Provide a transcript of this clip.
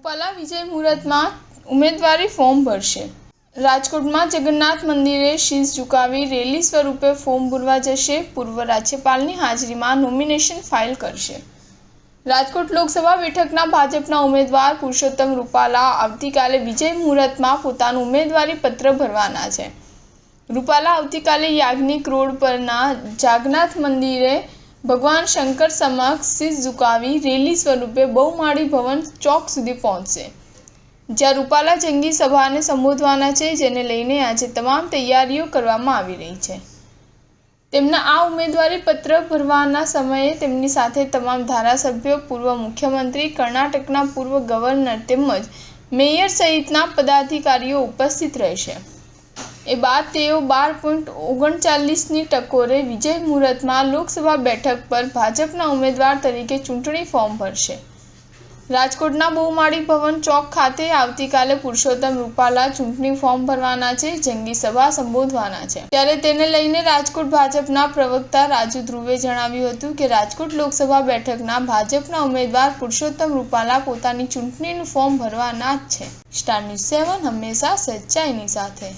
રૂપાલા વિજય મુહૂર્તમાં ઉમેદવારી ફોર્મ ભરશે। રાજકોટમાં જગન્નાથ મંદિરે શીશ ઝુકાવી રેલી સ્વરૂપે ફોર્મ ભરવા જશે। પૂર્વ રાજ્યપાલની હાજરીમાં નોમિનેશન ફાઇલ કરશે। રાજકોટ લોકસભા બેઠકના ભાજપના ઉમેદવાર પુરુષોત્તમ રૂપાલા આવતીકાલે વિજય મુહૂર્તમાં પોતાનું ઉમેદવારી પત્ર ભરવાના છે। રૂપાલા આવતીકાલે યાજ્ઞિક રોડ પરના જગન્નાથ મંદિરે ભગવાન શંકર સમક્ષ શીશ ઝુકાવી રેલી સ્વરૂપે બહુમાળી ભવન ચોક સુધી પહોંચશે, જ્યાં રૂપાલા જંગી સભાને સંબોધવાના છે, જેને લઈને આજે તમામ તૈયારીઓ કરવામાં આવી રહી છે। તેમના આ ઉમેદવારી પત્ર ભરવાના સમયે તેમની સાથે તમામ ધારાસભ્યો, પૂર્વ મુખ્યમંત્રી, કર્ણાટકના પૂર્વ ગવર્નર તેમજ મેયર સહિતના પદાધિકારીઓ ઉપસ્થિત રહેશે। એ બાદ તેઓ 12.39ની ટકોરે વિજય મુહૂર્તમાં લોકસભા બેઠક પર ભાજપના ઉમેદવાર તરીકે ચૂંટણી ફોર્મ ભરશે। રાજકોટના બહુમાળી ભવન ચોક ખાતે આવતીકાલે પુરુષોત્તમ રૂપાલા ચૂંટણી ફોર્મ ભરવાના છે, જંગી સભા સંબોધવાના છે। ત્યારે તેને લઈને રાજકોટ ભાજપના પ્રવક્તા રાજુ ધ્રુવે જણાવ્યું હતું કે રાજકોટ લોકસભા બેઠકના ભાજપના ઉમેદવાર પુરુષોત્તમ રૂપાલા પોતાની ચૂંટણીનું ફોર્મ ભરવાના જ છે। સ્ટાર ન્યૂઝ 7 હંમેશા સચ્ચાઈની સાથે।